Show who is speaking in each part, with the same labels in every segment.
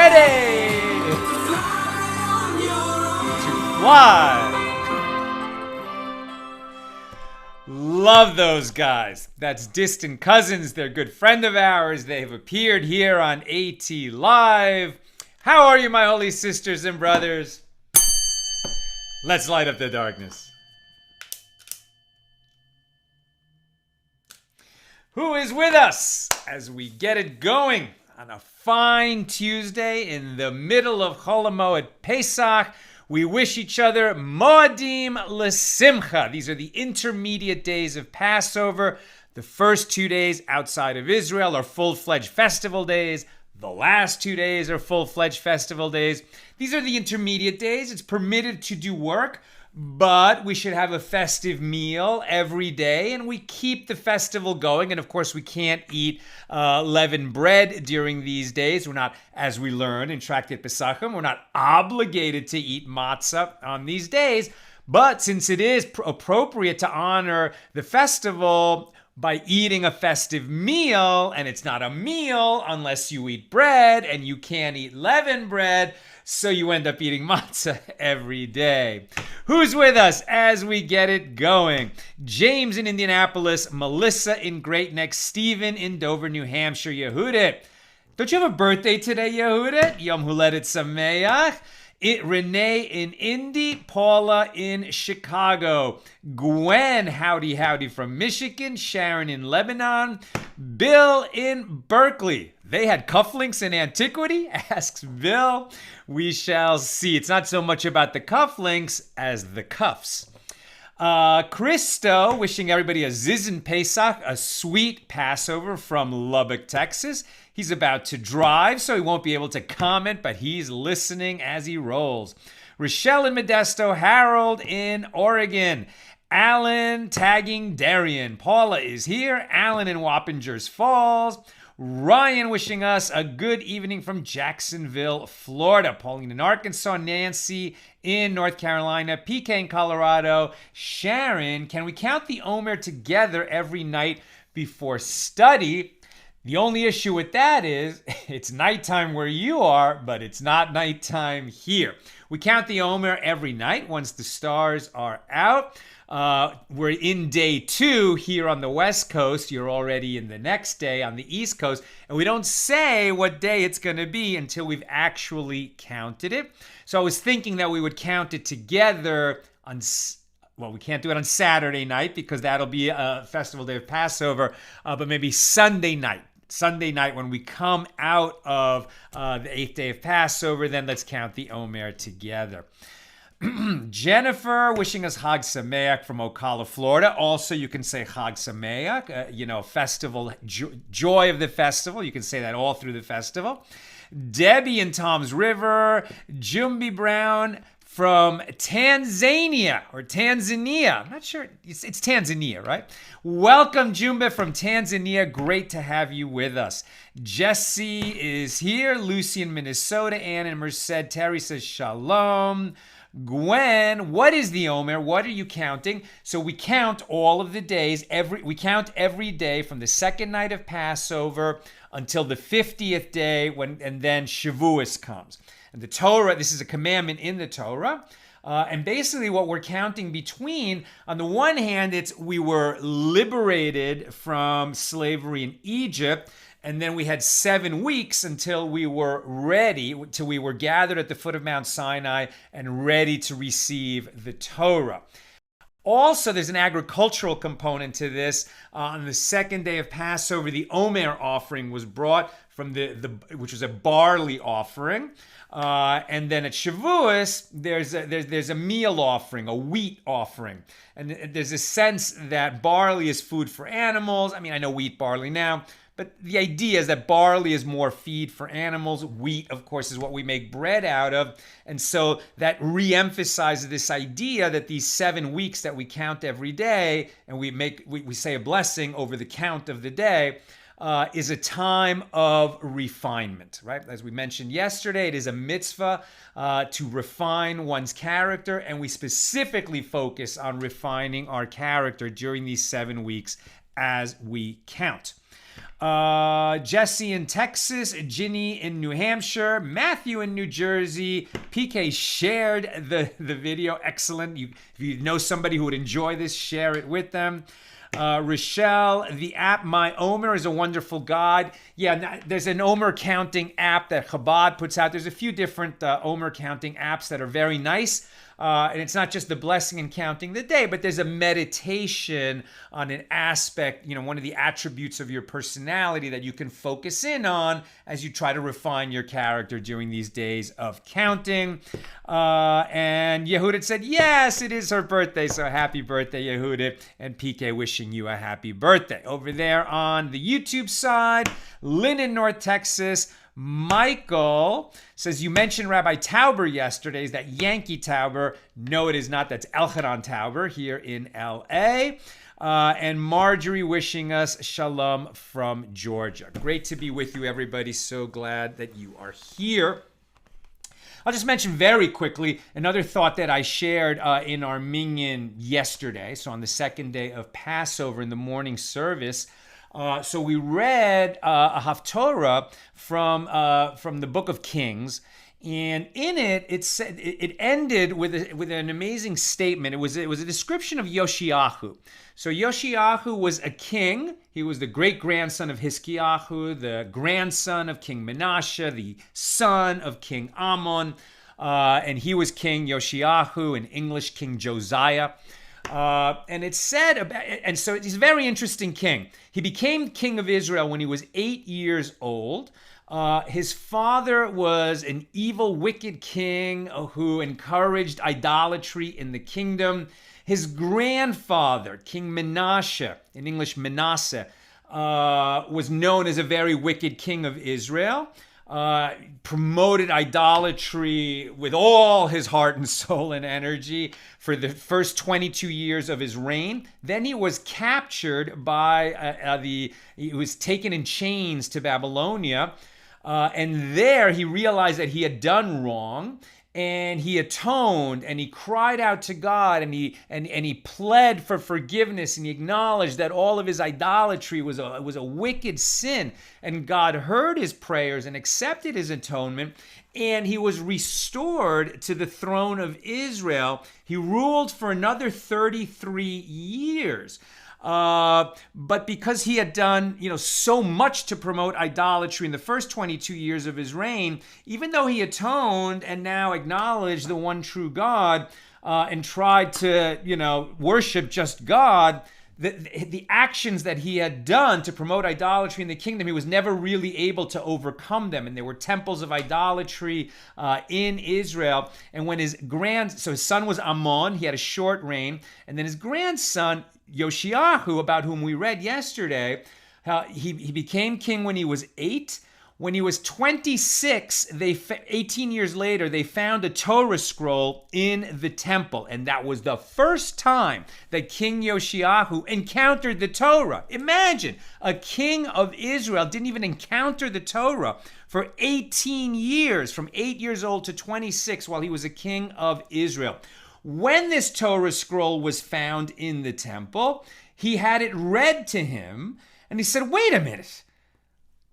Speaker 1: ready to fly. Love those guys. That's Distant Cousins. They're a good friend of ours. They've appeared here on AT Live. How are you, my holy sisters and brothers? Let's light up the darkness. Who is with us as we get it going on a fine Tuesday in the middle of Chol HaMoed Pesach? We wish each other Moadim L'Simcha. These are the intermediate days of Passover. The first 2 days outside of Israel are full-fledged festival days. The last 2 days are full-fledged festival days. These are the intermediate days. It's permitted to do work, but we should have a festive meal every day, and we keep the festival going. And of course, we can't eat leavened bread during these days. We're not, as we learn in Tractate Pesachim, we're not obligated to eat matzah on these days. But since it is appropriate to honor the festival by eating a festive meal, and it's not a meal unless you eat bread, and you can't eat leavened bread, so you end up eating matzah every day. Who's with us as we get it going? James in Indianapolis, Melissa in Great Neck, Stephen in Dover, New Hampshire. Yehudit. Don't you have a birthday today, Yehudit? Yom Huledet Sameach. Renee in Indy, Paula in Chicago, Gwen, howdy from Michigan, Sharon in Lebanon, Bill in Berkeley. They had cufflinks in antiquity? Asks Bill. We shall see. It's not so much about the cufflinks as the cuffs. Christo, wishing everybody a Zizin Pesach, a sweet Passover from Lubbock, Texas. He's about to drive, so he won't be able to comment, but he's listening as he rolls. Rochelle in Modesto, Harold in Oregon, Alan tagging Darian. Paula is here, Alan in Wappingers Falls. Ryan wishing us a good evening from Jacksonville, Florida. Pauline in Arkansas, Nancy in North Carolina, PK in Colorado. Sharon, can we count the Omer together every night before study? The only issue with that is it's nighttime where you are, but it's not nighttime here. We count the Omer every night once the stars are out. We're in day 2 here on the West Coast. You're already in the next day on the East Coast. And we don't say what day it's going to be until we've actually counted it. So I was thinking that we would count it together on... Well, we can't do it on Saturday night because that'll be a festival day of Passover, but maybe Sunday night. Sunday night when we come out of the 8th day of Passover, then let's count the Omer together. Jennifer wishing us Chag Sameach from Ocala, Florida. Also, you can say Chag Sameach, festival, joy of the festival. You can say that all through the festival. Debbie in Tom's River. Jumbi Brown from Tanzania, or Tanzania. I'm not sure. It's Tanzania, right? Welcome, Jumba from Tanzania. Great to have you with us. Jesse is here. Lucy in Minnesota. Ann in Merced. Terry says shalom. Gwen, what is the Omer? What are you counting? So we count all of the days. We count every day from the second night of Passover until the 50th day, and then Shavuos comes. And the Torah, this is a commandment in the Torah. And basically what we're counting between, on the one hand, it's we were liberated from slavery in Egypt, and then we had 7 weeks until we were ready, till we were gathered at the foot of Mount Sinai and ready to receive the Torah. Also, there's an agricultural component to this. On the second day of Passover, the Omer offering was brought from which was a barley offering. And then at Shavuos, there's a meal offering, a wheat offering. And there's a sense that barley is food for animals. I mean, I know we eat barley now, but the idea is that barley is more feed for animals. Wheat, of course, is what we make bread out of. And so that re-emphasizes this idea that these 7 weeks that we count every day, and we say a blessing over the count of the day, is a time of refinement, right? As we mentioned yesterday, it is a mitzvah to refine one's character, and we specifically focus on refining our character during these 7 weeks as we count. Jesse in Texas, Ginny in New Hampshire, Matthew in New Jersey. PK shared the video. Excellent. If you know somebody who would enjoy this, share it with them. Rochelle, the app My Omer is a wonderful guide. Yeah, there's an Omer counting app that Chabad puts out. There's a few different Omer counting apps that are very nice. And it's not just the blessing and counting the day, but there's a meditation on an aspect, one of the attributes of your personality that you can focus in on as you try to refine your character during these days of counting. And Yehudit said, yes, it is her birthday. So happy birthday, Yehudit. And PK wishing you a happy birthday. Over there on the YouTube side, Lynn in North Texas. Michael says, you mentioned Rabbi Tauber yesterday. Is that Yankee Tauber? No, it is not. That's Elchanan Tauber here in L.A. And Marjorie wishing us shalom from Georgia. Great to be with you, everybody. So glad that you are here. I'll just mention very quickly another thought that I shared in our minyan yesterday. So on the second day of Passover in the morning service, so we read a Haftorah from the book of Kings, and in it, it ended with an amazing statement. It was a description of Yoshiyahu. So Yoshiyahu was a king. He was the great-grandson of Hiskiyahu, the grandson of King Menashe, the son of King Ammon, and he was King Yoshiyahu, in English King Josiah. And it said about, and so he's a very interesting king. He became king of Israel when he was 8 years old. His father was an evil, wicked king who encouraged idolatry in the kingdom. His grandfather, King Menashe, in English Manasseh, was known as a very wicked king of Israel. Promoted idolatry with all his heart and soul and energy for the first 22 years of his reign. Then he was captured by he was taken in chains to Babylonia. And there he realized that he had done wrong. And he atoned and he cried out to God and he pled for forgiveness and he acknowledged that all of his idolatry was a wicked sin. And God heard his prayers and accepted his atonement, and he was restored to the throne of Israel. He ruled for another 33 years. But because he had done, so much to promote idolatry in the first 22 years of his reign, even though he atoned and now acknowledged the one true God, and tried to, worship just God, the actions that he had done to promote idolatry in the kingdom, he was never really able to overcome them. And there were temples of idolatry in Israel. And when his son was Ammon, he had a short reign. And then his grandson, Yoshiyahu, about whom we read yesterday, he became king when he was 8. When he was 26, 18 years later, they found a Torah scroll in the temple. And that was the first time that King Yoshiyahu encountered the Torah. Imagine, a king of Israel didn't even encounter the Torah for 18 years, from 8 years old to 26, while he was a king of Israel. When this Torah scroll was found in the temple, he had it read to him, and he said, wait a minute.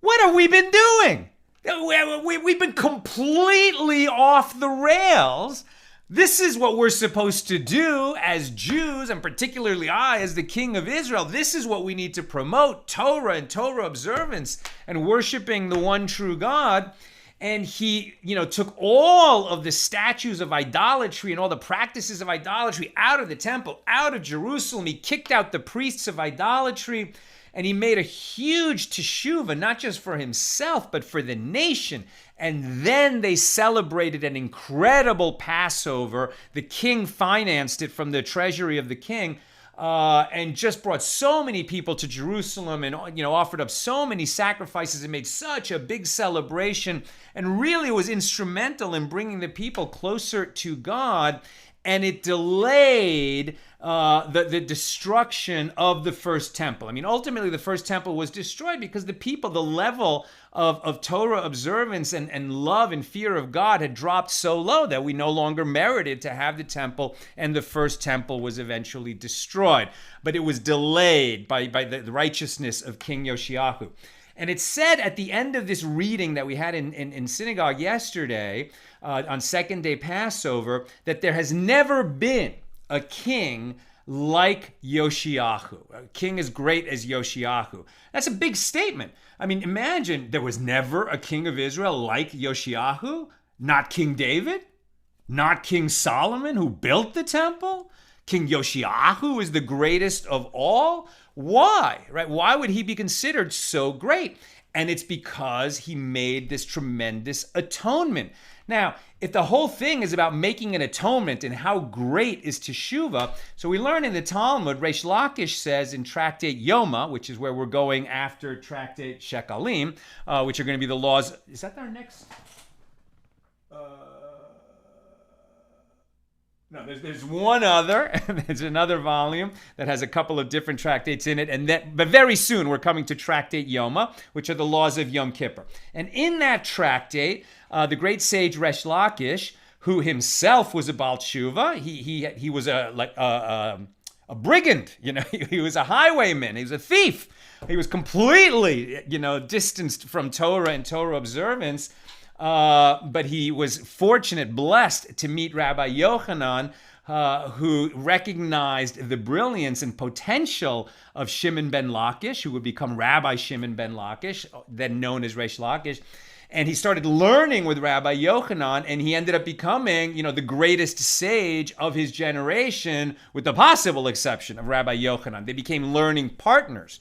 Speaker 1: What have we been doing? We've been completely off the rails. This is what we're supposed to do as Jews, and particularly I as the king of Israel. This is what we need to promote, Torah and Torah observance and worshiping the one true God. And he, took all of the statues of idolatry and all the practices of idolatry out of the temple, out of Jerusalem. He kicked out the priests of idolatry. And he made a huge teshuvah, not just for himself, but for the nation. And then they celebrated an incredible Passover. The king financed it from the treasury of the king, and just brought so many people to Jerusalem and, offered up so many sacrifices and made such a big celebration, and really was instrumental in bringing the people closer to God. And it delayed the destruction of the first temple. I mean, ultimately, the first temple was destroyed because the people, the level of Torah observance and love and fear of God had dropped so low that we no longer merited to have the temple, and the first temple was eventually destroyed. But it was delayed by the righteousness of King Yoshiyahu. And it said at the end of this reading that we had in synagogue yesterday, on second day Passover, that there has never been a king like Yoshiahu, a king as great as Yoshiahu. That's a big statement. I mean, imagine there was never a king of Israel like Yoshiahu, not King David, not King Solomon who built the temple. King Yoshiahu is the greatest of all. Why, right? Why would he be considered so great? And it's because he made this tremendous atonement. Now, if the whole thing is about making an atonement and how great is teshuvah, so we learn in the Talmud, Reish Lakish says in Tractate Yoma, which is where we're going after Tractate Shekalim, which are going to be the laws. Is that our next? No, there's one other. There's another volume that has a couple of different tractates in it, but very soon we're coming to Tractate Yoma, which are the laws of Yom Kippur. And in that tractate, the great sage Reish Lakish, who himself was a Baal Tshuva, he was a brigand. He was a highwayman. He was a thief. He was completely distanced from Torah and Torah observance. But he was fortunate, blessed to meet Rabbi Yochanan, who recognized the brilliance and potential of Shimon ben Lakish, who would become Rabbi Shimon ben Lakish, then known as Reish Lakish. And he started learning with Rabbi Yochanan, and he ended up becoming, the greatest sage of his generation, with the possible exception of Rabbi Yochanan. They became learning partners.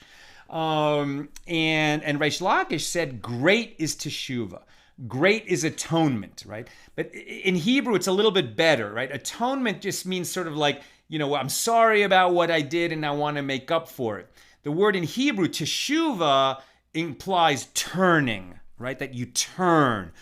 Speaker 1: And Reish Lakish said, great is teshuvah. Great is atonement, right? But in Hebrew, it's a little bit better, right? Atonement just means sort of like, I'm sorry about what I did and I want to make up for it. The word in Hebrew, teshuvah, implies turning, right? That you turn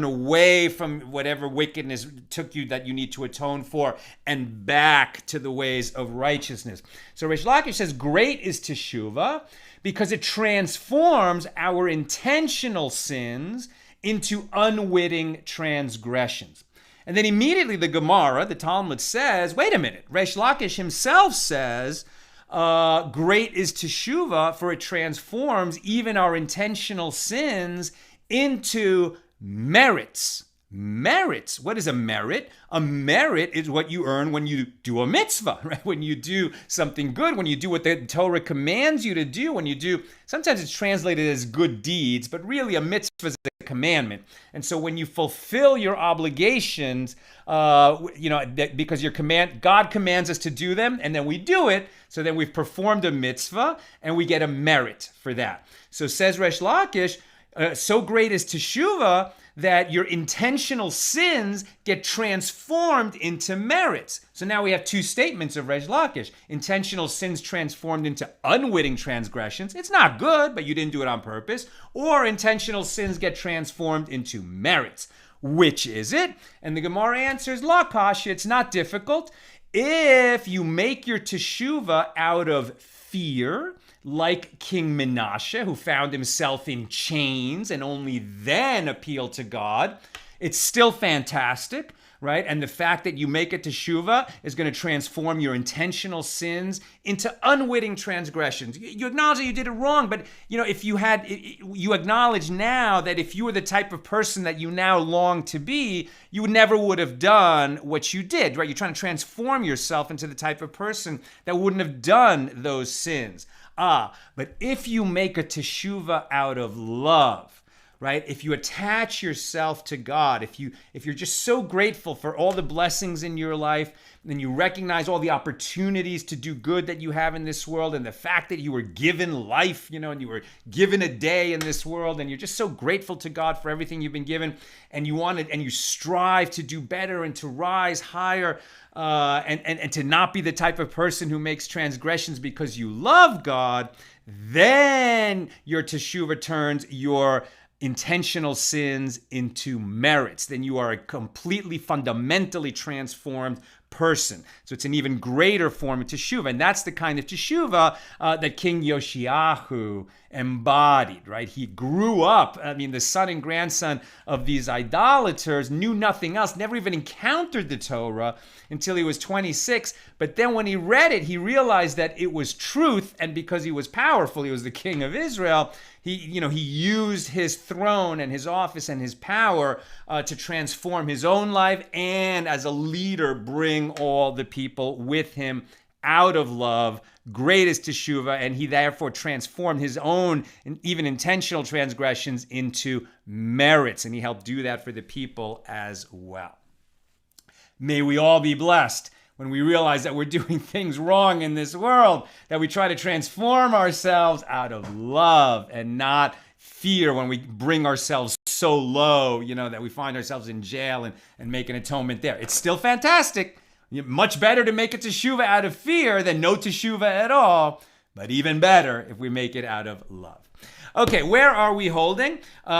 Speaker 1: away from whatever wickedness took you that you need to atone for and back to the ways of righteousness. So Reish Lakish says, great is teshuvah because it transforms our intentional sins into unwitting transgressions. And then immediately the Gemara, the Talmud says, wait a minute, Reish Lakish himself says, great is teshuvah, for it transforms even our intentional sins into merits. Merits. What is a merit? A merit is what you earn when you do a mitzvah, right? When you do something good, when you do what the Torah commands you to do, when you do, sometimes it's translated as good deeds, but really a mitzvah is a commandment. And so when you fulfill your obligations, because God commands us to do them, and then we do it, so then we've performed a mitzvah, and we get a merit for that. So says Reish Lakish, so great is teshuvah that your intentional sins get transformed into merits. So now we have two statements of Reish Lakish. Intentional sins transformed into unwitting transgressions. It's not good, but you didn't do it on purpose. Or intentional sins get transformed into merits. Which is it? And the Gemara answers, La Kasha, it's not difficult. If you make your teshuvah out of fear, like King Menashe, who found himself in chains and only then appealed to God, it's still fantastic, right? And the fact that you make a teshuvah is going to transform your intentional sins into unwitting transgressions. You acknowledge that you did it wrong, but if you acknowledge now that if you were the type of person that you now long to be, you never would have done what you did, right? You're trying to transform yourself into the type of person that wouldn't have done those sins. But if you make a teshuvah out of love, right? If you attach yourself to God, if you're just so grateful for all the blessings in your life, and you recognize all the opportunities to do good that you have in this world, and the fact that you were given life, and you were given a day in this world, and you're just so grateful to God for everything you've been given, and you strive to do better and to rise higher, and to not be the type of person who makes transgressions because you love God, then your teshuvah turns your intentional sins into merits. Then you are a completely fundamentally transformed person. So it's an even greater form of teshuvah. And that's the kind of teshuvah that King Yoshiahu embodied, right? He grew up, the son and grandson of these idolaters, knew nothing else, never even encountered the Torah until he was 26. But then when he read it, he realized that it was truth. And because he was powerful, he was the king of Israel, He used his throne and his office and his power to transform his own life, and as a leader, bring all the people with him out of love, greatest teshuvah, and he therefore transformed his own and even intentional transgressions into merits, and he helped do that for the people as well. May we all be blessed when we realize that we're doing things wrong in this world, that we try to transform ourselves out of love and not fear when we bring ourselves so low, that we find ourselves in jail and make an atonement there. It's still fantastic. Much better to make a teshuvah out of fear than no teshuvah at all, but even better if we make it out of love. Okay, where are we holding?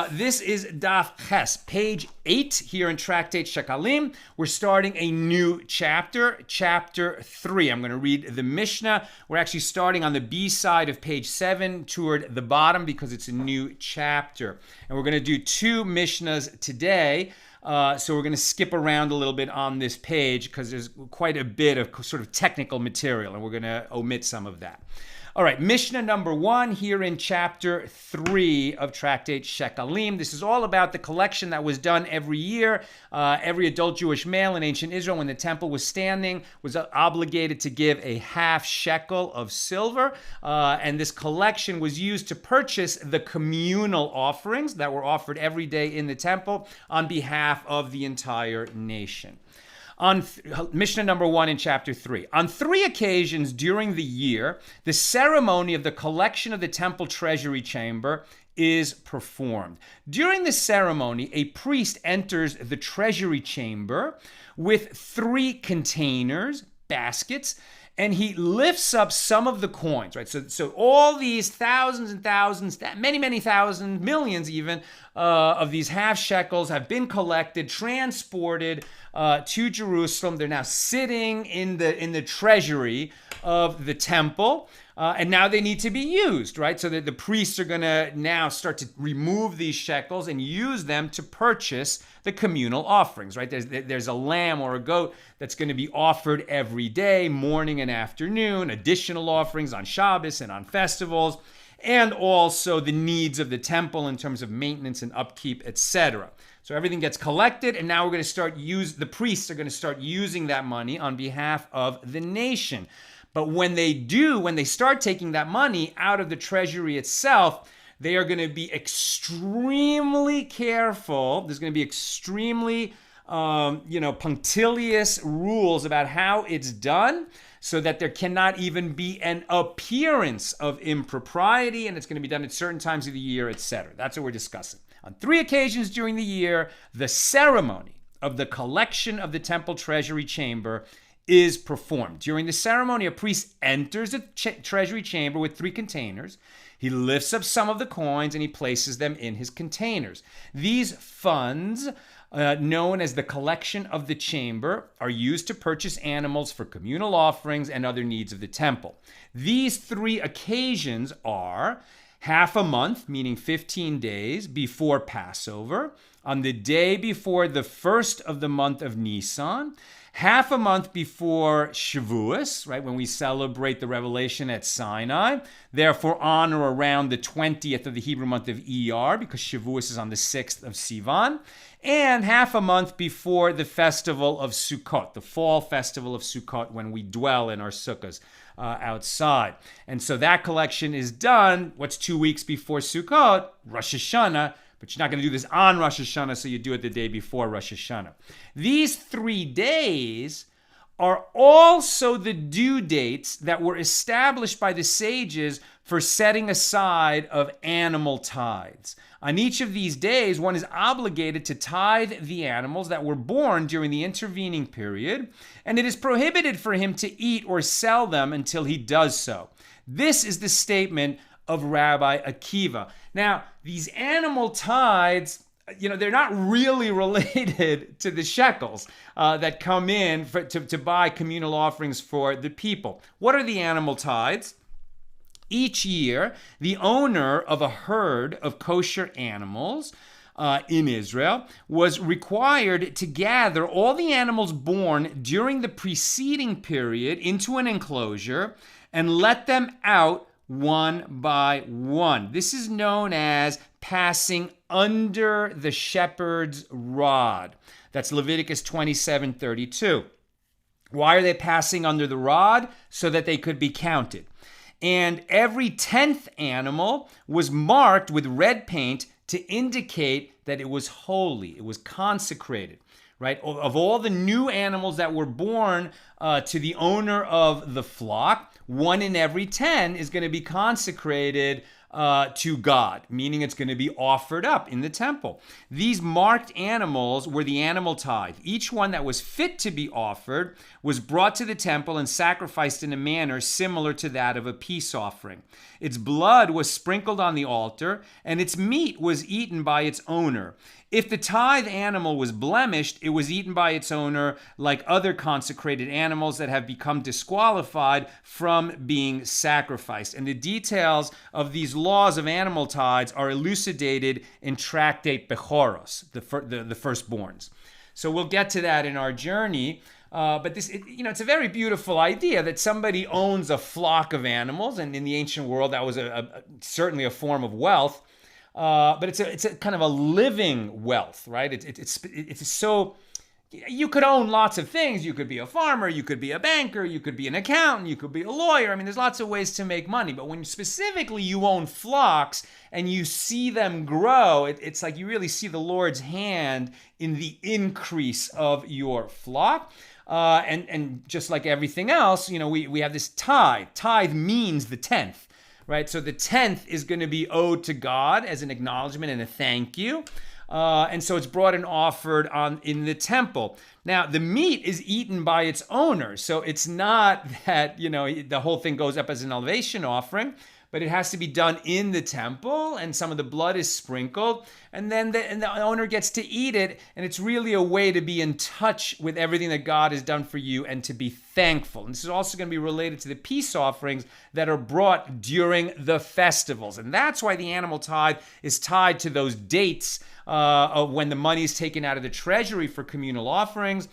Speaker 1: This is Daf Ches, page 8 here in Tractate Shekalim. We're starting a new chapter, chapter 3. I'm going to read the Mishnah. We're actually starting on the B side of page 7 toward the bottom because it's a new chapter. And we're going to do 2 Mishnahs today. So we're going to skip around a little bit on this page because there's quite a bit of sort of technical material, and we're going to omit some of that. All right, Mishnah number 1 here in chapter 3 of Tractate Shekalim. This is all about the collection that was done every year. Every adult Jewish male in ancient Israel, when the temple was standing, was obligated to give a half shekel of silver. And this collection was used to purchase the communal offerings that were offered every day in the temple on behalf of the entire nation. On Mishnah number 1 in chapter 3. On 3 occasions during the year, the ceremony of the collection of the Temple Treasury chamber is performed. During the ceremony, a priest enters the treasury chamber with 3 containers, baskets, and he lifts up some of the coins, right? So all these thousands and thousands, many thousands, millions even, of these half shekels have been collected, transported to Jerusalem. They're now sitting in the treasury of the temple, and now they need to be used, right? So that the priests are going to now start to remove these shekels and use them to purchase the communal offerings, right? There's a lamb or a goat that's going to be offered every day, morning and afternoon, additional offerings on Shabbos and on festivals, and also the needs of the temple in terms of maintenance and upkeep, etc. So everything gets collected, and now we're going to the priests are going to start using that money on behalf of the nation. But when they start taking that money out of the treasury itself, they are going to be extremely careful. There's going to be extremely, punctilious rules about how it's done, so that there cannot even be an appearance of impropriety, and it's going to be done at certain times of the year, etc. That's what we're discussing. On 3 occasions during the year, the ceremony of the collection of the temple treasury chamber is performed. During the ceremony, a priest enters the treasury chamber with 3 containers. He lifts up some of the coins and he places them in his containers. These funds, known as the collection of the chamber, are used to purchase animals for communal offerings and other needs of the temple. These 3 occasions are half a month, meaning 15 days before Passover, on the day before the first of the month of Nisan, half a month before Shavuos, right, when we celebrate the revelation at Sinai, therefore on or around the 20th of the Hebrew month of Iyar, because Shavuos is on the 6th of Sivan, and half a month before the festival of Sukkot, the fall festival of Sukkot, when we dwell in our sukkahs outside. And so that collection is done, 2 weeks before Sukkot? Rosh Hashanah. But you're not going to do this on Rosh Hashanah, so you do it the day before Rosh Hashanah. These 3 days are also the due dates that were established by the sages for setting aside of animal tithes. On each of these days, one is obligated to tithe the animals that were born during the intervening period, and it is prohibited for him to eat or sell them until he does so. This is the statement of Rabbi Akiva. Now, these animal tithes, they're not really related to the shekels that come in to buy communal offerings for the people. What are the animal tithes? Each year, the owner of a herd of kosher animals in Israel was required to gather all the animals born during the preceding period into an enclosure and let them out one by one. This is known as passing under the shepherd's rod. That's Leviticus 27:32. Why are they passing under the rod? So that they could be counted. And every 10th animal was marked with red paint to indicate that it was holy, it was consecrated, right? Of all the new animals that were born to the owner of the flock, 1 in every 10 is going to be consecrated to God, meaning it's going to be offered up in the temple. These marked animals were the animal tithe. Each one that was fit to be offered was brought to the temple and sacrificed in a manner similar to that of a peace offering. Its blood was sprinkled on the altar, and its meat was eaten by its owner. If the tithe animal was blemished, it was eaten by its owner like other consecrated animals that have become disqualified from being sacrificed. And the details of these laws of animal tithes are elucidated in Tractate Bechoros, the firstborns. So we'll get to that in our journey. But this, it's a very beautiful idea that somebody owns a flock of animals, and in the ancient world, that was certainly a form of wealth. But it's a kind of a living wealth, right? It's so, you could own lots of things. You could be a farmer, you could be a banker, you could be an accountant, you could be a lawyer. I mean, there's lots of ways to make money. But when specifically you own flocks and you see them grow, it's like you really see the Lord's hand in the increase of your flock. And just like everything else, we have this tithe. Tithe means the 10th. Right, so the 10th is going to be owed to God as an acknowledgement and a thank you. And so it's brought and offered in the temple. Now, the meat is eaten by its owner. So it's not that, the whole thing goes up as an elevation offering, but it has to be done in the temple, and some of the blood is sprinkled, and then the owner gets to eat it, and it's really a way to be in touch with everything that God has done for you and to be thankful. And this is also going to be related to the peace offerings that are brought during the festivals, and that's why the animal tithe is tied to those dates of when the money is taken out of the treasury for communal offerings.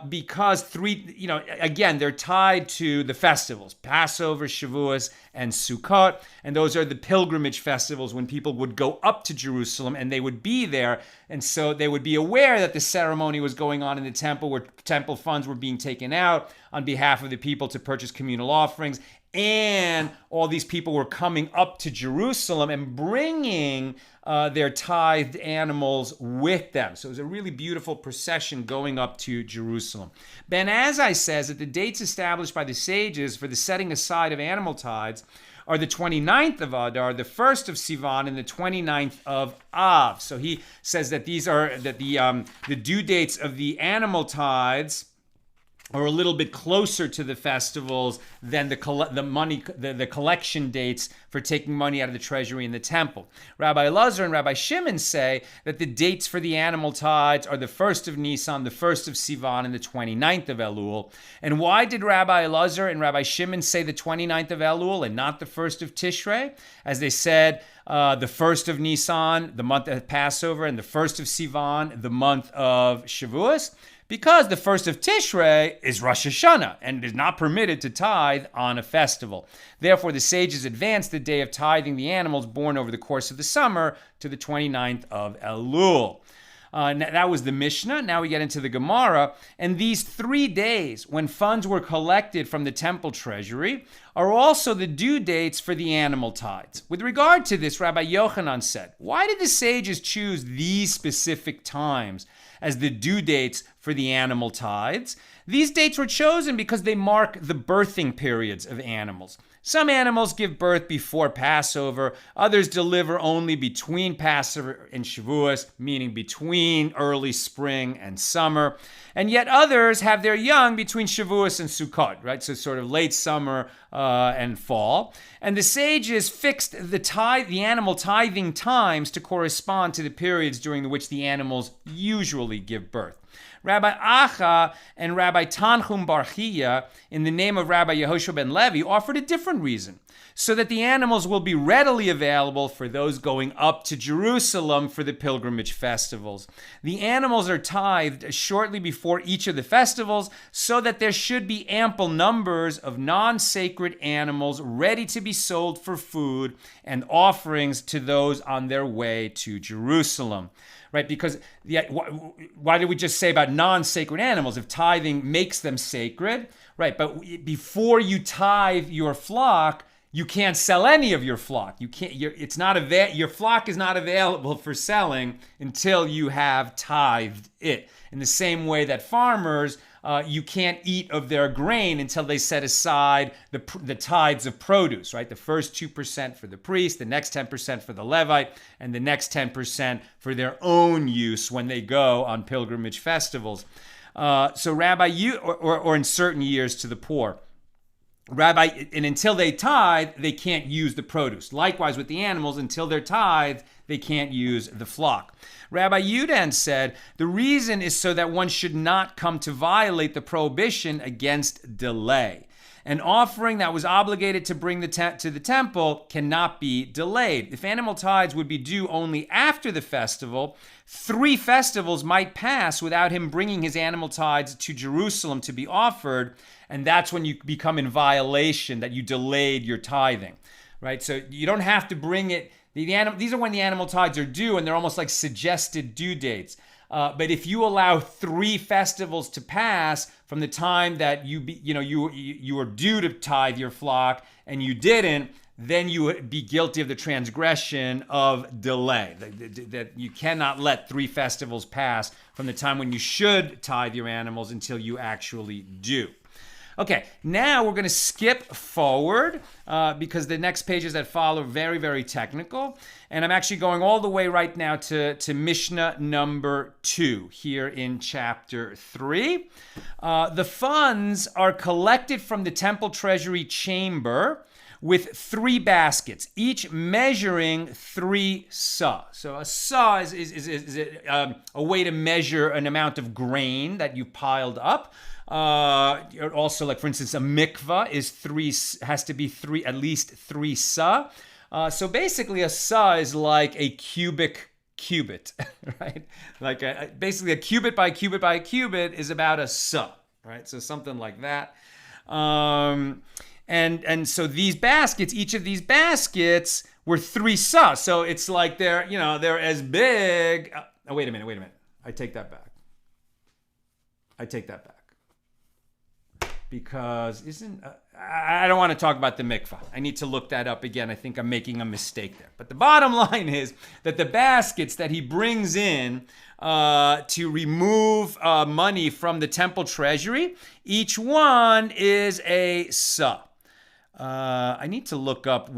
Speaker 1: Because again, they're tied to the festivals, Passover, Shavuos, and Sukkot. And those are the pilgrimage festivals when people would go up to Jerusalem and they would be there. And so they would be aware that the ceremony was going on in the temple, where temple funds were being taken out on behalf of the people to purchase communal offerings. And all these people were coming up to Jerusalem and bringing their tithed animals with them. So it was a really beautiful procession going up to Jerusalem. Ben Azai says that the dates established by the sages for the setting aside of animal tithes are the 29th of Adar, the 1st of Sivan, and the 29th of Av. So he says that the due dates of the animal tithes are a little bit closer to the festivals than the collection dates for taking money out of the treasury in the temple. Rabbi Elazar and Rabbi Shimon say that the dates for the animal tithes are the 1st of Nisan, the 1st of Sivan, and the 29th of Elul. And why did Rabbi Elazar and Rabbi Shimon say the 29th of Elul and not the 1st of Tishrei? As they said, the 1st of Nisan, the month of Passover, and the 1st of Sivan, the month of Shavuos. Because the 1st of Tishrei is Rosh Hashanah and is not permitted to tithe on a festival. Therefore, the sages advanced the day of tithing the animals born over the course of the summer to the 29th of Elul. That was the Mishnah. Now we get into the Gemara. And these 3 days when funds were collected from the Temple Treasury are also the due dates for the animal tithes. With regard to this, Rabbi Yochanan said, why did the sages choose these specific times as the due dates for the animal tithes? These dates were chosen because they mark the birthing periods of animals. Some animals give birth before Passover. Others deliver only between Passover and Shavuos, meaning between early spring and summer. And yet others have their young between Shavuos and Sukkot, right? So sort of late summer and fall. And the sages fixed the animal tithing times to correspond to the periods during which the animals usually give birth. Rabbi Acha and Rabbi Tanchum Bar Chiya, in the name of Rabbi Yehoshua ben Levi, offered a different reason, so that the animals will be readily available for those going up to Jerusalem for the pilgrimage festivals. The animals are tithed shortly before each of the festivals, so that there should be ample numbers of non-sacred animals ready to be sold for food and offerings to those on their way to Jerusalem. Right? Because why did we just say about non-sacred animals? If tithing makes them sacred, right? But before you tithe your flock, you can't sell any of your flock. You can't. Your flock is not available for selling until you have tithed it. In the same way that farmers, you can't eat of their grain until they set aside the tithes of produce. Right, the first 2% for the priest, the next 10% for the Levite, and the next 10% for their own use when they go on pilgrimage festivals. So Rabbi, or in certain years to the poor. Rabbi, and until they tithe, they can't use the produce. Likewise with the animals, until they're tithed, they can't use the flock. Rabbi Yudan said, the reason is so that one should not come to violate the prohibition against delay. An offering that was obligated to bring to the temple cannot be delayed. If animal tithes would be due only after the festival, 3 festivals might pass without him bringing his animal tithes to Jerusalem to be offered, and that's when you become in violation, that you delayed your tithing, right? So you don't have to bring it. These are when the animal tithes are due, and they're almost like suggested due dates. But if you allow 3 festivals to pass from the time that you were due to tithe your flock and you didn't, then you would be guilty of the transgression of delay. That you cannot let 3 festivals pass from the time when you should tithe your animals until you actually do. Okay, now we're going to skip forward because the next pages that follow are very, very technical. And I'm actually going all the way right now to Mishnah number 2 here in chapter 3. The funds are collected from the Temple Treasury chamber with 3 baskets, each measuring 3 sah. So a sah is a way to measure an amount of grain that you piled up. Also, like for instance, a mikvah has to be at least 3 sah. So basically, a sah is like a cubic cubit, right? Like basically a cubit by cubit by cubit is about a sah, right? So something like that. And so these baskets, each of these baskets were 3 sah. So it's like they're as big. Wait a minute. I take that back. Because I don't want to talk about the mikvah. I need to look that up again. I think I'm making a mistake there. But the bottom line is that the baskets that he brings in to remove money from the temple treasury, each one is a sah. I need to look up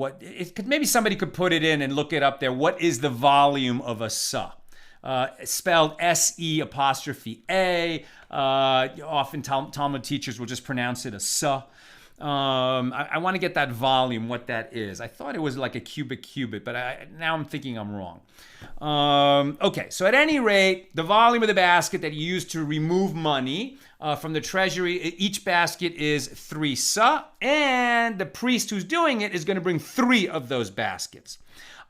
Speaker 1: maybe somebody could put it in and look it up there. What is the volume of a sah? Spelled S-E''A. Often Talmud teachers will just pronounce it a sah. I want to get that volume, what that is. I thought it was like a cubic cubit, but now I'm thinking I'm wrong. Okay, so at any rate, the volume of the basket that you use to remove money from the treasury, each basket is 3 sah, and the priest who's doing it is going to bring 3 of those baskets.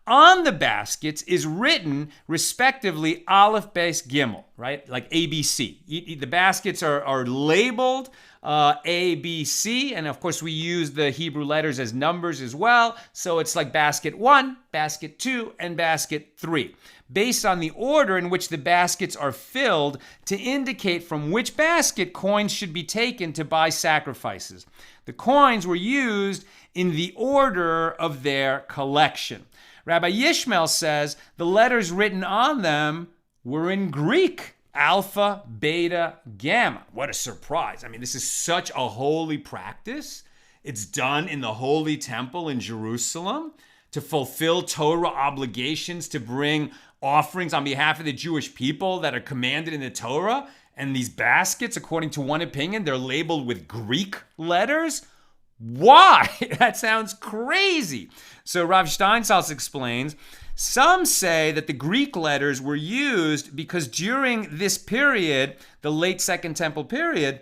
Speaker 1: On the baskets is written, respectively, Aleph, Beis, Gimel, right? Like ABC. The baskets are labeled A, B, C, and of course we use the Hebrew letters as numbers as well. So it's like basket 1, basket 2, and basket 3, based on the order in which the baskets are filled to indicate from which basket coins should be taken to buy sacrifices. The coins were used in the order of their collection. Rabbi Yishmael says the letters written on them were in Greek, alpha, beta, gamma. What a surprise. I mean, this is such a holy practice. It's done in the Holy Temple in Jerusalem to fulfill Torah obligations, to bring offerings on behalf of the Jewish people that are commanded in the Torah. And these baskets, according to one opinion, they're labeled with Greek letters. Why? That sounds crazy. So Rav Steinsaltz explains Some say that the Greek letters were used because during this period, the late Second Temple period,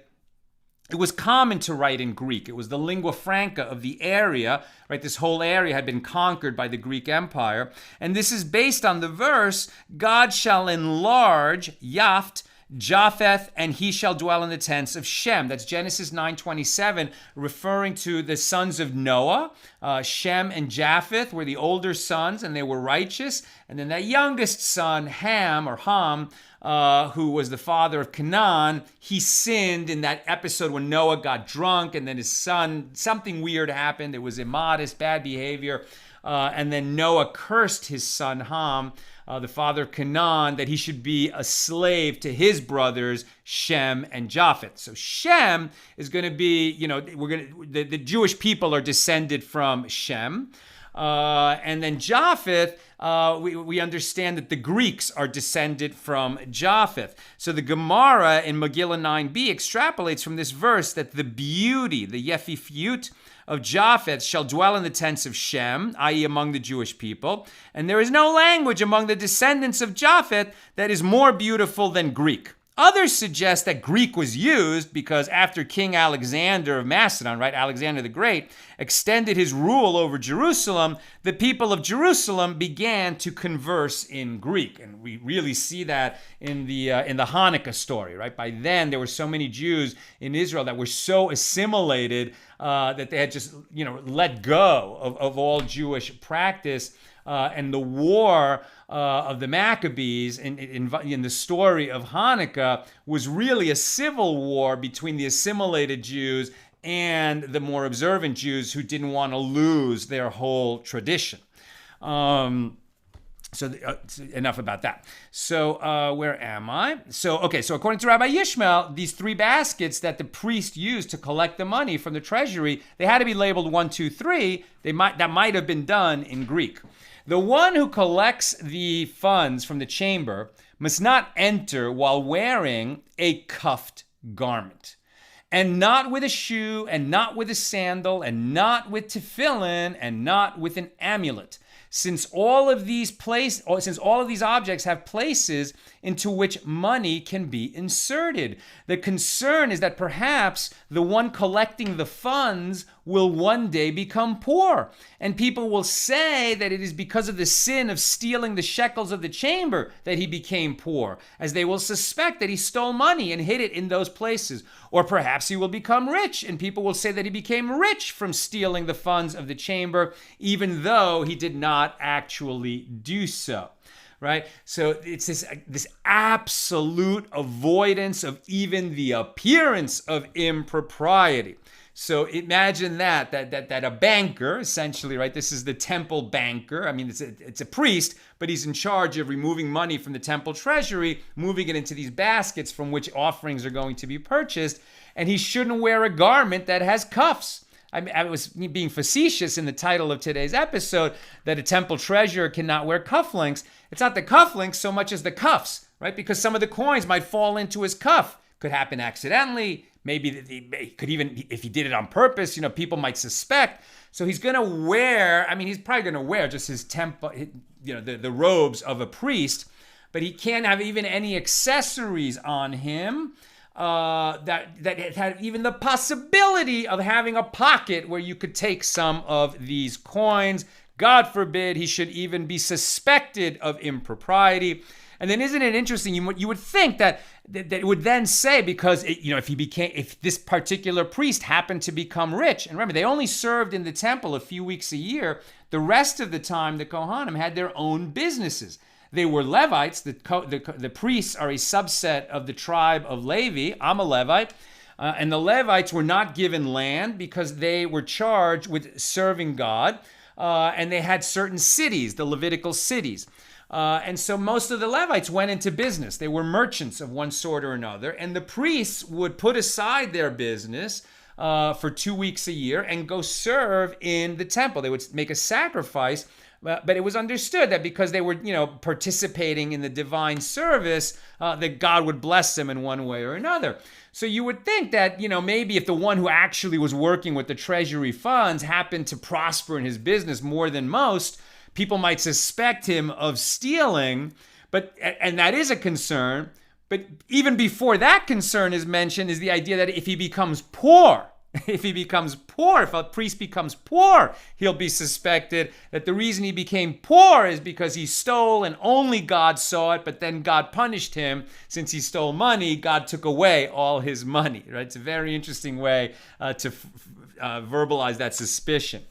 Speaker 1: it was common to write in Greek. It was the lingua franca of the area, right? This whole area had been conquered by the Greek Empire. And this is based on the verse, God shall enlarge, Yaft, Japheth, and he shall dwell in the tents of Shem. That's Genesis 9:27, referring to the sons of Noah. Shem and Japheth were the older sons, and they were righteous. And then that youngest son, Ham, who was the father of Canaan, he sinned in that episode when Noah got drunk, and then his son, something weird happened. It was immodest, bad behavior. And then Noah cursed his son Ham, the father of Canaan, that he should be a slave to his brothers, Shem and Japheth. So Shem is going to be, the Jewish people are descended from Shem. And then Japheth, we understand that the Greeks are descended from Japheth. So the Gemara in Megillah 9b extrapolates from this verse that the beauty, the yefifiyut of Japheth shall dwell in the tents of Shem, i.e. among the Jewish people. And there is no language among the descendants of Japheth that is more beautiful than Greek. Others suggest that Greek was used because after King Alexander of Macedon, right, Alexander the Great, extended his rule over Jerusalem, the people of Jerusalem began to converse in Greek. And we really see that in the Hanukkah story, right? By then, there were so many Jews in Israel that were so assimilated that they had just, let go of all Jewish practice. And the war of the Maccabees in the story of Hanukkah was really a civil war between the assimilated Jews and the more observant Jews who didn't want to lose their whole tradition. So enough about that. So where am I? So according to Rabbi Yishmael, these three baskets that the priest used to collect the money from the treasury, they had to be labeled 1, 2, 3. That might have been done in Greek. The one who collects the funds from the chamber must not enter while wearing a cuffed garment, and not with a shoe, and not with a sandal, and not with tefillin, and not with an amulet. Since all of these objects have places into which money can be inserted. The concern is that perhaps the one collecting the funds will one day become poor. And people will say that it is because of the sin of stealing the shekels of the chamber that he became poor, as they will suspect that he stole money and hid it in those places. Or perhaps he will become rich, and people will say that he became rich from stealing the funds of the chamber, even though he did not actually do so. Right? So it's this absolute avoidance of even the appearance of impropriety. So imagine that a banker, essentially, right? This is the temple banker. I mean, it's a priest, but he's in charge of removing money from the temple treasury, moving it into these baskets from which offerings are going to be purchased. And he shouldn't wear a garment that has cuffs. I was being facetious in the title of today's episode that a temple treasurer cannot wear cufflinks. It's not the cufflinks so much as the cuffs, right? Because some of the coins might fall into his cuff. Could happen accidentally. Maybe he could even, if he did it on purpose, people might suspect. So he's going to wear, he's probably going to wear just his the robes of a priest, but he can't have even any accessories on him that had even the possibility of having a pocket where you could take some of these coins. God forbid he should even be suspected of impropriety. And then isn't it interesting? You would think that it would then say, because if this particular priest happened to become rich, and remember they only served in the temple a few weeks a year. The rest of the time the Kohanim had their own businesses. They were Levites. The priests are a subset of the tribe of Levi. I'm a Levite. And the Levites were not given land because they were charged with serving God. And they had certain cities, the Levitical cities. And so most of the Levites went into business. They were merchants of one sort or another. And the priests would put aside their business for 2 weeks a year and go serve in the temple. They would make a sacrifice. But it was understood that because they were, participating in the divine service, that God would bless them in one way or another. So you would think that, maybe if the one who actually was working with the treasury funds happened to prosper in his business more than most, people might suspect him of stealing, and that is a concern. But even before that concern is mentioned is the idea that if he becomes poor, if a priest becomes poor, he'll be suspected that the reason he became poor is because he stole and only God saw it, but then God punished him. Since he stole money, God took away all his money, right? It's a very interesting way to verbalize that suspicion.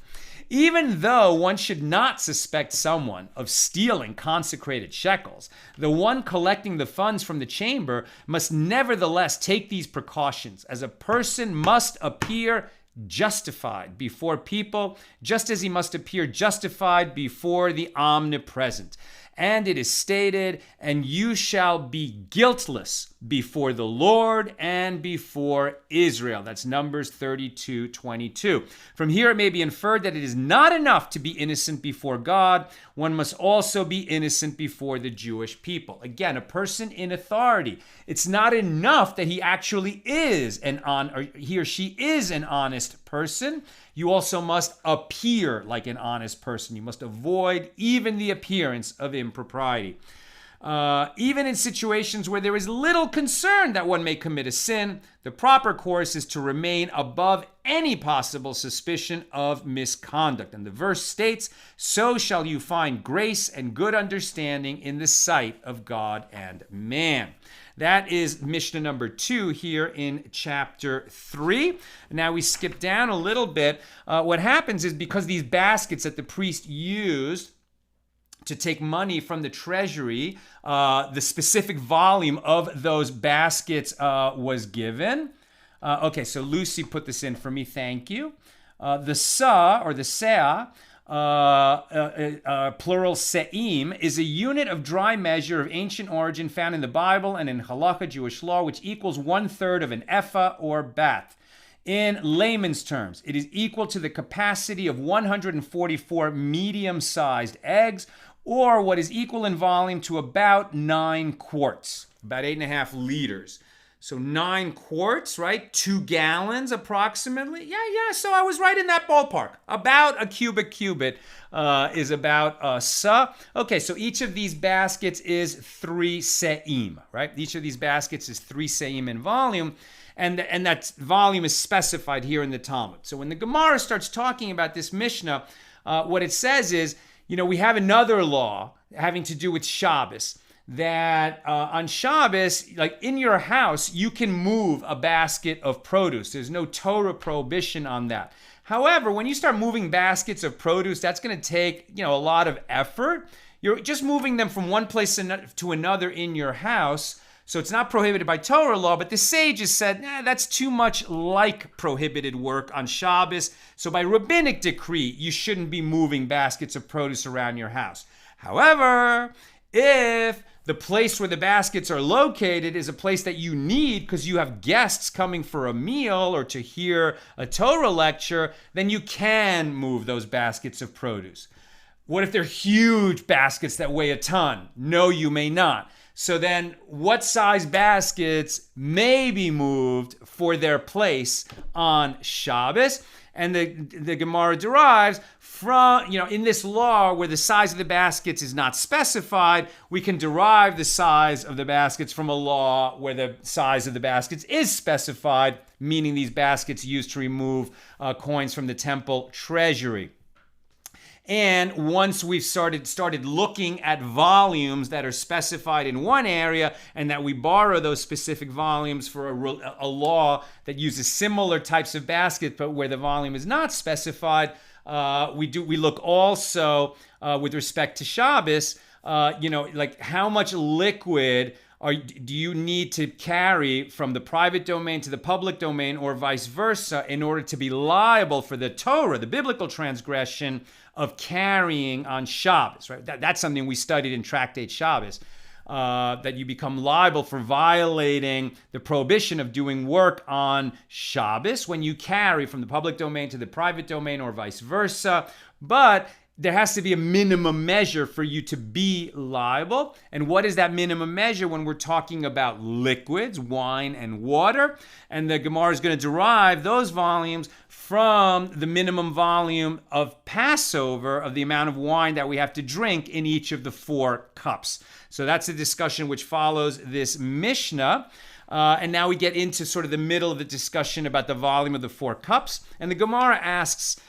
Speaker 1: Even though one should not suspect someone of stealing consecrated shekels, the one collecting the funds from the chamber must nevertheless take these precautions, as a person must appear justified before people, just as he must appear justified before the omnipresent. And it is stated, and you shall be guiltless before the Lord and before Israel. That's Numbers 32:22. From here it may be inferred that it is not enough to be innocent before God. One must also be innocent before the Jewish people. Again, a person in authority. It's not enough that he actually is he or she is an honest person. You also must appear like an honest person. You must avoid even the appearance of impropriety. Even in situations where there is little concern that one may commit a sin, the proper course is to remain above any possible suspicion of misconduct. And the verse states, "So shall you find grace and good understanding in the sight of God and man." That is Mishnah number 2 here in chapter 3. Now we skip down a little bit. What happens is, because these baskets that the priest used to take money from the treasury, the specific volume of those baskets was given. Okay, so Lucy put this in for me. Thank you. The sa, or the seah, plural se'im, is a unit of dry measure of ancient origin found in the Bible and in halakha, Jewish law, which equals 1/3 of an ephah or bath. In layman's terms, it is equal to the capacity of 144 medium-sized eggs, or what is equal in volume to about 9 quarts, about 8.5 liters. So 9 quarts, right? 2 gallons approximately. Yeah. So I was right in that ballpark. About a cubic cubit is about a sa. Okay, so each of these baskets is 3 se'im, right? Each of these baskets is 3 se'im in volume. And that volume is specified here in the Talmud. So when the Gemara starts talking about this Mishnah, what it says is, we have another law having to do with Shabbos, that on Shabbos, like in your house, you can move a basket of produce. There's no Torah prohibition on that. However, when you start moving baskets of produce, that's going to take, a lot of effort. You're just moving them from one place to another in your house. So it's not prohibited by Torah law, but the sages said, that's too much like prohibited work on Shabbos. So by rabbinic decree, you shouldn't be moving baskets of produce around your house. However, if the place where the baskets are located is a place that you need because you have guests coming for a meal or to hear a Torah lecture, then you can move those baskets of produce. What if they're huge baskets that weigh a ton? No, you may not. So then what size baskets may be moved for their place on Shabbos? And the Gemara derives from, in this law where the size of the baskets is not specified, we can derive the size of the baskets from a law where the size of the baskets is specified, meaning these baskets used to remove coins from the Temple Treasury. And once we've started looking at volumes that are specified in one area, and that we borrow those specific volumes for a law that uses similar types of baskets, but where the volume is not specified, we look also with respect to Shabbos, like how much liquid do you need to carry from the private domain to the public domain, or vice versa, in order to be liable for the Torah, the biblical transgression of carrying on Shabbos, right? That's something we studied in Tractate Shabbos, that you become liable for violating the prohibition of doing work on Shabbos when you carry from the public domain to the private domain, or vice versa. But there has to be a minimum measure for you to be liable. And what is that minimum measure when we're talking about liquids, wine and water? And the Gemara is going to derive those volumes from the minimum volume of Passover, of the amount of wine that we have to drink in each of the 4 cups. So that's a discussion which follows this Mishnah. And now we get into sort of the middle of the discussion about the volume of the 4 cups. And the Gemara asks,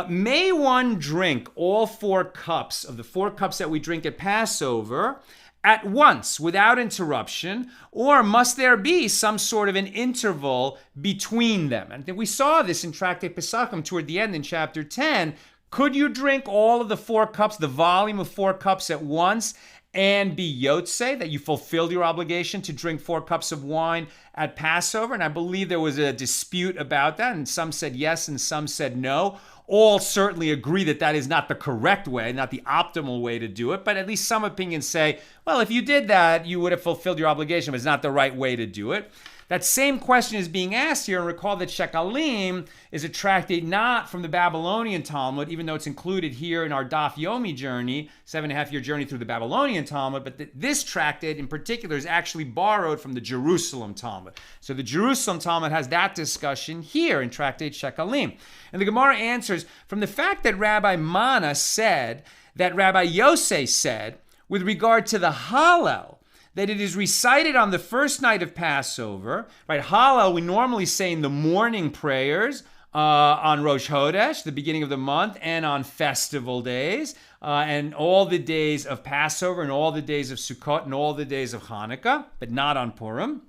Speaker 1: may one drink all 4 cups of the 4 cups that we drink at Passover at once without interruption, or must there be some sort of an interval between them? And we saw this in Tractate Pesachim toward the end in chapter 10. Could you drink all of the 4 cups, the volume of 4 cups at once, and be Yotze, that you fulfilled your obligation to drink 4 cups of wine at Passover? And I believe there was a dispute about that, and some said yes and some said no. All certainly agree that that is not the correct way, not the optimal way to do it, but at least some opinions say, well, if you did that, you would have fulfilled your obligation, but it's not the right way to do it. That same question is being asked here, and recall that Shekalim is a tractate not from the Babylonian Talmud, even though it's included here in our Daf Yomi journey, 7.5-year journey through the Babylonian Talmud, but this tractate in particular is actually borrowed from the Jerusalem Talmud. So the Jerusalem Talmud has that discussion here in Tractate Shekalim. And the Gemara answers, from the fact that Rabbi Mana said, that Rabbi Yosei said, with regard to the Hallel, that it is recited on the first night of Passover, right? Hallel, we normally say in the morning prayers on Rosh Chodesh, the beginning of the month, and on festival days, and all the days of Passover, and all the days of Sukkot, and all the days of Hanukkah, but not on Purim.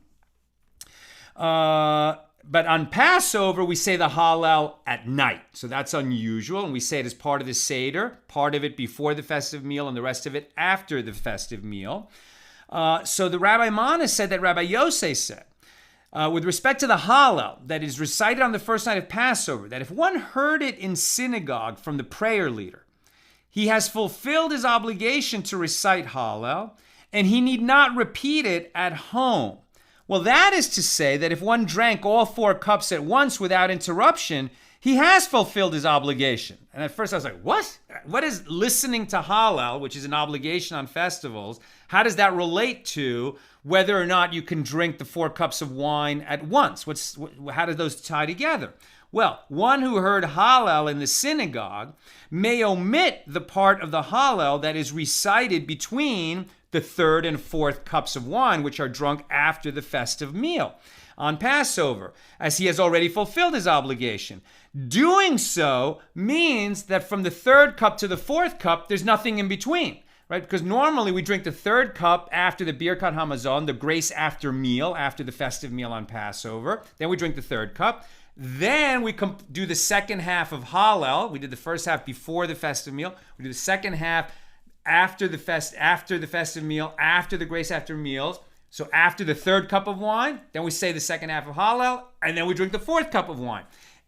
Speaker 1: But on Passover, we say the Hallel at night. So that's unusual, and we say it as part of the Seder, part of it before the festive meal, and the rest of it after the festive meal. So the Rabbi Mana said that Rabbi Yosei said, with respect to the Hallel that is recited on the first night of Passover, that if one heard it in synagogue from the prayer leader, he has fulfilled his obligation to recite Hallel, and he need not repeat it at home. Well, that is to say that if one drank all 4 cups at once without interruption, he has fulfilled his obligation. And at first I was like, what? What is listening to Hallel, which is an obligation on festivals, how does that relate to whether or not you can drink the 4 cups of wine at once? How do those tie together? Well, one who heard Hallel in the synagogue may omit the part of the Hallel that is recited between the 3rd and 4th cups of wine, which are drunk after the festive meal on Passover, as he has already fulfilled his obligation. Doing so means that from the 3rd cup to the 4th cup, there's nothing in between, right? Because normally we drink the 3rd cup after the Birkat Hamazon, the grace after meal, after the festive meal on Passover. Then we drink the 3rd cup. Then we do the second half of Hallel. We did the first half before the festive meal. We do the second half after the festive meal, after the grace after meals. So after the 3rd cup of wine, then we say the second half of Hallel, and then we drink the 4th cup of wine.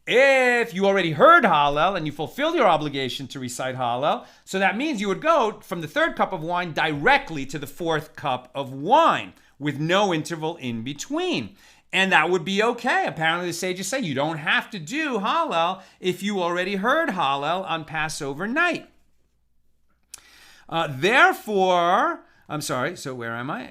Speaker 1: If you already heard Hallel and you fulfilled your obligation to recite Hallel, so that means you would go from the 3rd cup of wine directly to the 4th cup of wine with no interval in between. And that would be okay. Apparently the sages say you don't have to do Hallel if you already heard Hallel on Passover night. Therefore, I'm sorry, so where am I?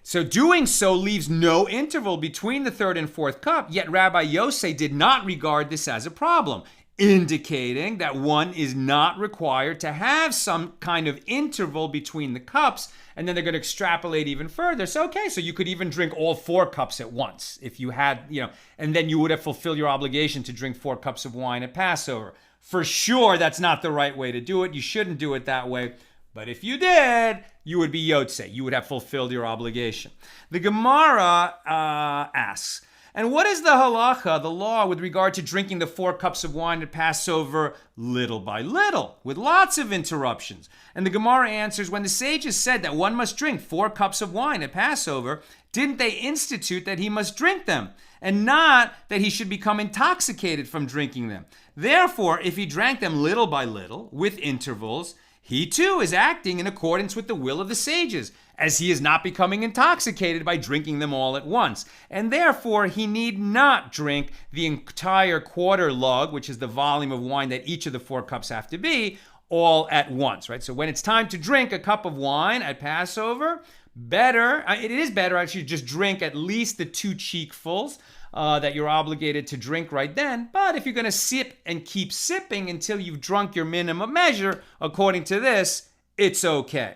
Speaker 1: So doing so leaves no interval between the 3rd and 4th cup, yet Rabbi Yosei did not regard this as a problem, indicating that one is not required to have some kind of interval between the cups, and then they're going to extrapolate even further. So, okay, so you could even drink all 4 cups at once if you had, and then you would have fulfilled your obligation to drink 4 cups of wine at Passover. For sure, that's not the right way to do it. You shouldn't do it that way. But if you did, you would be Yotze. You would have fulfilled your obligation. The Gemara asks, and what is the halacha, the law, with regard to drinking the 4 cups of wine at Passover little by little, with lots of interruptions? And the Gemara answers, when the sages said that one must drink 4 cups of wine at Passover, didn't they institute that he must drink them, and not that he should become intoxicated from drinking them? Therefore, if he drank them little by little, with intervals, he too is acting in accordance with the will of the sages, as he is not becoming intoxicated by drinking them all at once. And therefore, he need not drink the entire quarter lug, which is the volume of wine that each of the 4 cups have to be, all at once, right? So when it's time to drink a cup of wine at Passover, it is better actually just drink at least the 2 cheekfuls that you're obligated to drink right then. But if you're going to sip and keep sipping until you've drunk your minimum measure, according to this, it's okay.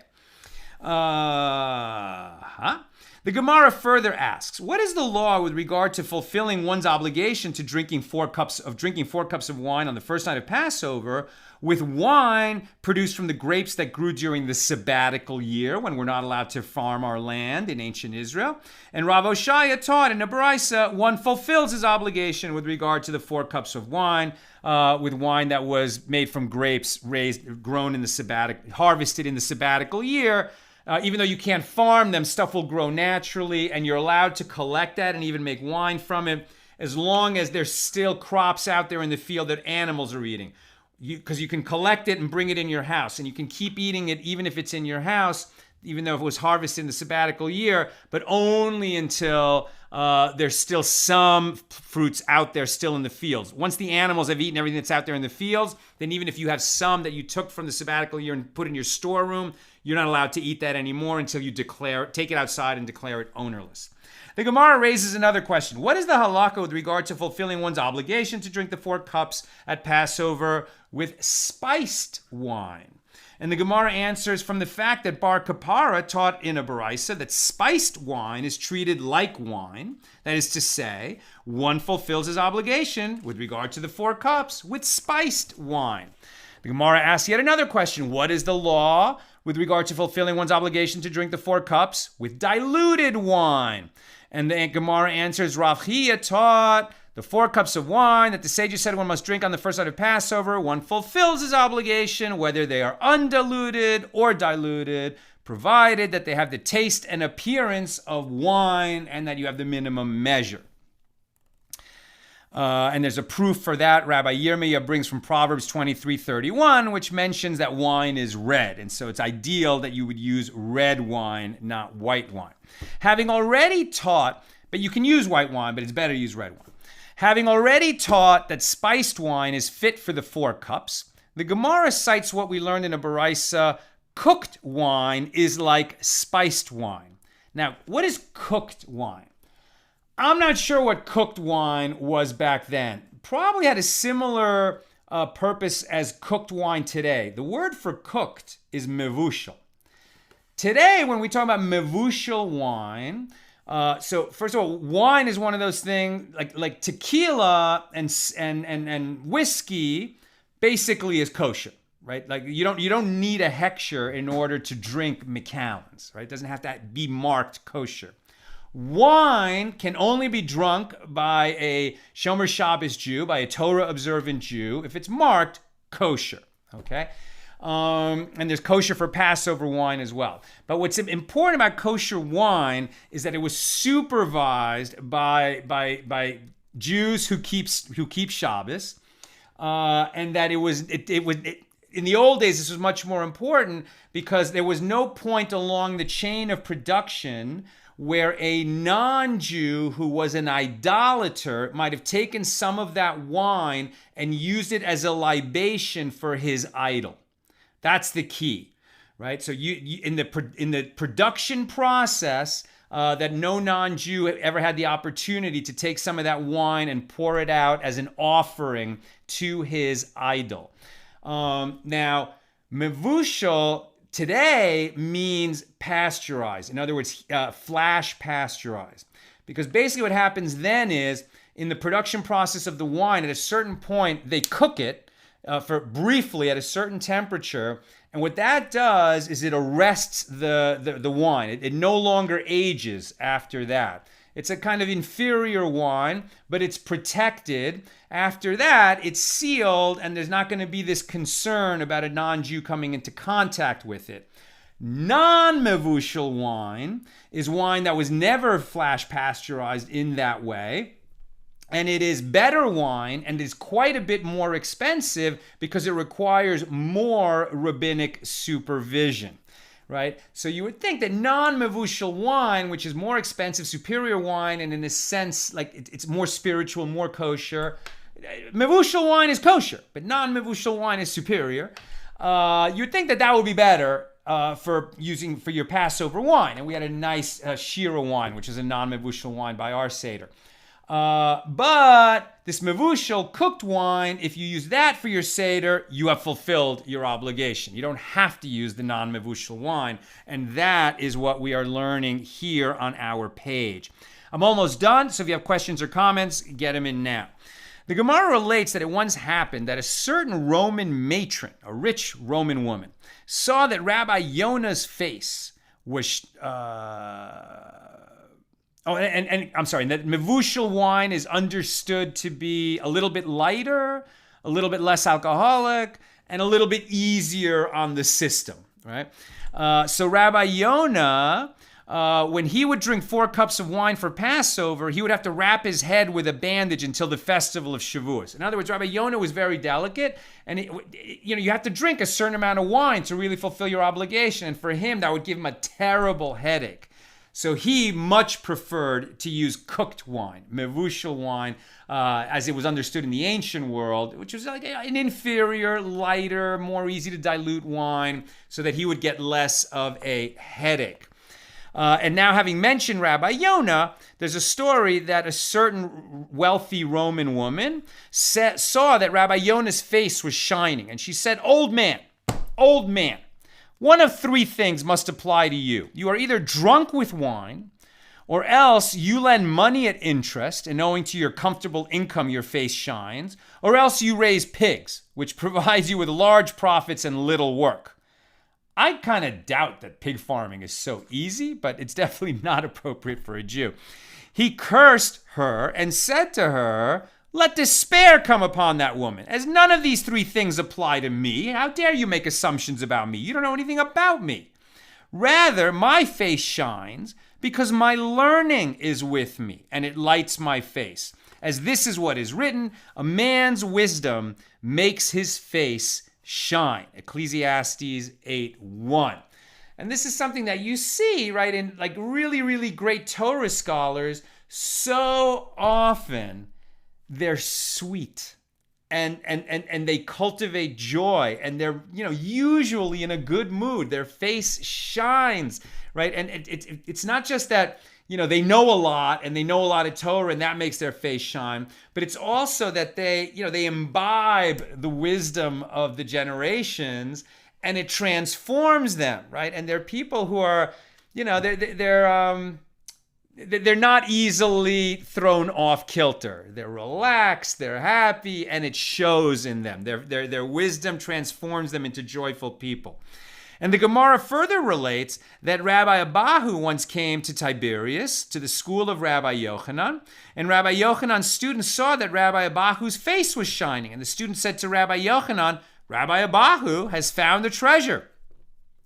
Speaker 1: The Gemara further asks, what is the law with regard to fulfilling one's obligation to drinking 4 cups of wine on the first night of Passover with wine produced from the grapes that grew during the sabbatical year when we're not allowed to farm our land in ancient Israel? And Rav Oshaya taught in a Baraisa, one fulfills his obligation with regard to the 4 cups of wine with wine that was made from grapes harvested in the sabbatical year. Even though you can't farm them, stuff will grow naturally, and you're allowed to collect that and even make wine from it, as long as there's still crops out there in the field that animals are eating. Because you can collect it and bring it in your house, and you can keep eating it even if it's in your house, even though it was harvested in the sabbatical year, but only until there's still some fruits out there still in the fields. Once the animals have eaten everything that's out there in the fields, then even if you have some that you took from the sabbatical year and put in your storeroom, you're not allowed to eat that anymore until you take it outside and declare it ownerless. The Gemara raises another question. What is the halakha with regard to fulfilling one's obligation to drink the 4 cups at Passover with spiced wine? And the Gemara answers from the fact that Bar Kapara taught in a Baraisa that spiced wine is treated like wine. That is to say, one fulfills his obligation with regard to the 4 cups with spiced wine. The Gemara asks yet another question. What is the law with regard to fulfilling one's obligation to drink the 4 cups with diluted wine? And the Gemara answers, Rav Chia taught the 4 cups of wine that the sages said one must drink on the first night of Passover, one fulfills his obligation, whether they are undiluted or diluted, provided that they have the taste and appearance of wine and that you have the minimum measure. And there's a proof for that. Rabbi Yirmiyah brings from Proverbs 23:31, which mentions that wine is red. And so it's ideal that you would use red wine, not white wine. Having already taught, but you can use white wine, but it's better to use red wine. Having already taught that spiced wine is fit for the 4 cups, the Gemara cites what we learned in a Baraisa, cooked wine is like spiced wine. Now, what is cooked wine? I'm not sure what cooked wine was back then. Probably had a similar purpose as cooked wine today. The word for cooked is mevushal. Today, when we talk about mevushal wine, so first of all, wine is one of those things like tequila and whiskey basically is kosher, right? Like you don't need a hechsher in order to drink Macallan's, right? It doesn't have to be marked kosher. Wine can only be drunk by a Shomer Shabbos Jew, by a Torah observant Jew, if it's marked kosher, okay? And there's kosher for Passover wine as well. But what's important about kosher wine is that it was supervised by Jews who keep Shabbos, and that it was in the old days. This was much more important because there was no point along the chain of production where a non-Jew who was an idolater might have taken some of that wine and used it as a libation for his idol. That's the key, right? So you in the production process, that no non-Jew ever had the opportunity to take some of that wine and pour it out as an offering to his idol. Now, mevushal today means pasteurized. In other words, flash pasteurized. Because basically what happens then is, in the production process of the wine, at a certain point, they cook it for briefly at a certain temperature. And what that does is it arrests the wine. It no longer ages after that. It's a kind of inferior wine, but it's protected. After that, it's sealed, and there's not going to be this concern about a non-Jew coming into contact with it. Non-mevushal wine is wine that was never flash pasteurized in that way. And it is better wine and is quite a bit more expensive because it requires more rabbinic supervision, right? So you would think that non-mevushal wine, which is more expensive, superior wine, and in a sense, like it's more spiritual, more kosher. Mevushal wine is kosher, but non-mevushal wine is superior. You'd think that would be better for your Passover wine. And we had a nice Shira wine, which is a non-mevushal wine by our Seder. But this mevushal cooked wine, if you use that for your Seder, you have fulfilled your obligation. You don't have to use the non-mevushal wine. And that is what we are learning here on our page. I'm almost done, so if you have questions or comments, get them in now. The Gemara relates that it once happened that a certain Roman matron, a rich Roman woman, saw that Rabbi Yonah's face was... I'm sorry, that mevushal wine is understood to be a little bit lighter, a little bit less alcoholic, and a little bit easier on the system, right? So Rabbi Yonah, when he would drink 4 cups of wine for Passover, he would have to wrap his head with a bandage until the festival of Shavuos. In other words, Rabbi Yonah was very delicate, and you have to drink a certain amount of wine to really fulfill your obligation, and for him, that would give him a terrible headache. So he much preferred to use cooked wine, mevushal wine, as it was understood in the ancient world, which was like an inferior, lighter, more easy to dilute wine, so that he would get less of a headache. And now, having mentioned Rabbi Yonah, there's a story that a certain wealthy Roman woman saw that Rabbi Yonah's face was shining, and she said, old man, one of 3 things must apply to you. You are either drunk with wine, or else you lend money at interest, and owing to your comfortable income, your face shines, or else you raise pigs, which provides you with large profits and little work. I kind of doubt that pig farming is so easy, but it's definitely not appropriate for a Jew. He cursed her and said to her, let despair come upon that woman, as none of these 3 things apply to me. How dare you make assumptions about me? You don't know anything about me. Rather, my face shines because my learning is with me, and it lights my face. As this is what is written, a man's wisdom makes his face shine. Ecclesiastes 8:1. And this is something that you see, right, in like really, really great Torah scholars. So often they're sweet and they cultivate joy, and they're usually in a good mood. Their face shines, right? And it's not just that they know a lot and they know a lot of Torah and that makes their face shine, but it's also that they imbibe the wisdom of the generations and it transforms them, right? And they're people who are, they're not easily thrown off kilter. They're relaxed, they're happy, and it shows in them. Their wisdom transforms them into joyful people. And the Gemara further relates that Rabbi Abahu once came to Tiberias, to the school of Rabbi Yochanan, and Rabbi Yochanan's students saw that Rabbi Abahu's face was shining, and the student said to Rabbi Yochanan, Rabbi Abahu has found the treasure.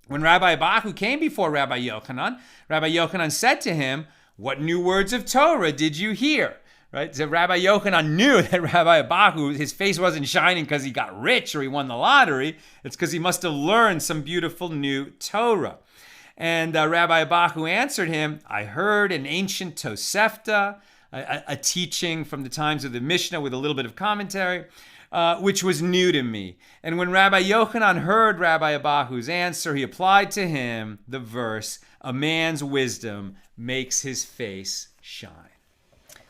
Speaker 1: When Rabbi Abahu came before Rabbi Yochanan said to him, what new words of Torah did you hear? Right? So Rabbi Yochanan knew that Rabbi Abahu, his face wasn't shining because he got rich or he won the lottery. It's because he must have learned some beautiful new Torah. And Rabbi Abahu answered him, I heard an ancient Tosefta, a teaching from the times of the Misha with a little bit of commentary, which was new to me. And when Rabbi Yochanan heard Rabbi Abahu's answer, he applied to him the verse, a man's wisdom makes his face shine.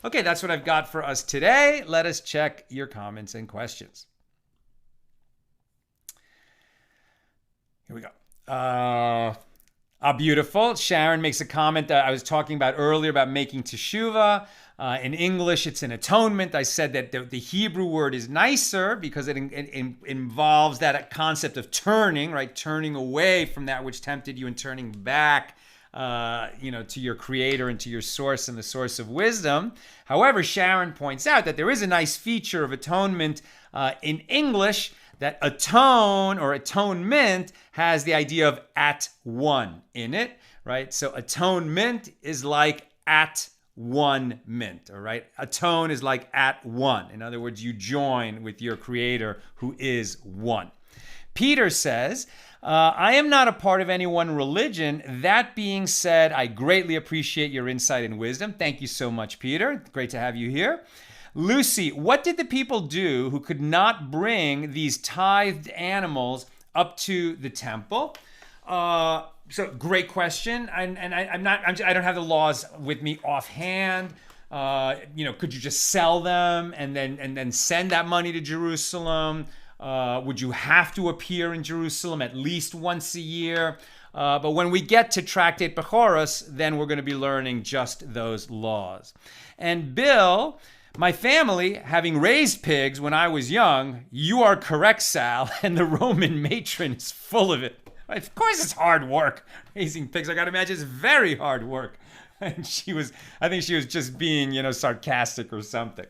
Speaker 1: Okay, that's what I've got for us today. Let us check your comments and questions. Here we go. Beautiful. Sharon makes a comment that I was talking about earlier about making teshuvah. In English, it's an atonement. I said that the Hebrew word is nicer because it involves that concept of turning, right? Turning away from that which tempted you and turning back to your creator and to your source and the source of wisdom. However, Sharon points out that there is a nice feature of atonement in English, that atone or atonement has the idea of at one in it, right? So atonement is like at 1 mint, all right? Atone is like at one. In other words, you join with your Creator who is one. Peter says, I am not a part of any one religion. That being said, I greatly appreciate your insight and wisdom. Thank you so much, Peter. Great to have you here. Lucy, what did the people do who could not bring these tithed animals up to the temple? So great question. I don't have the laws with me offhand. Could you just sell them and then send that money to Jerusalem? Would you have to appear in Jerusalem at least once a year? But when we get to Tractate Bechoros, then we're going to be learning just those laws. And Bill, my family, having raised pigs when I was young, you are correct, Sal, and the Roman matron is full of it. Of course it's hard work, raising pigs. I got to imagine it's very hard work. And I think she was just being, sarcastic or something.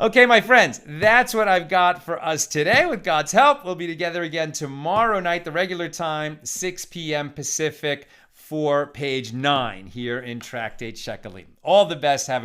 Speaker 1: Okay, my friends, that's what I've got for us today. With God's help, we'll be together again tomorrow night, the regular time, 6 p.m. Pacific, for page 9 here in Tractate Shekalim. All the best. Have a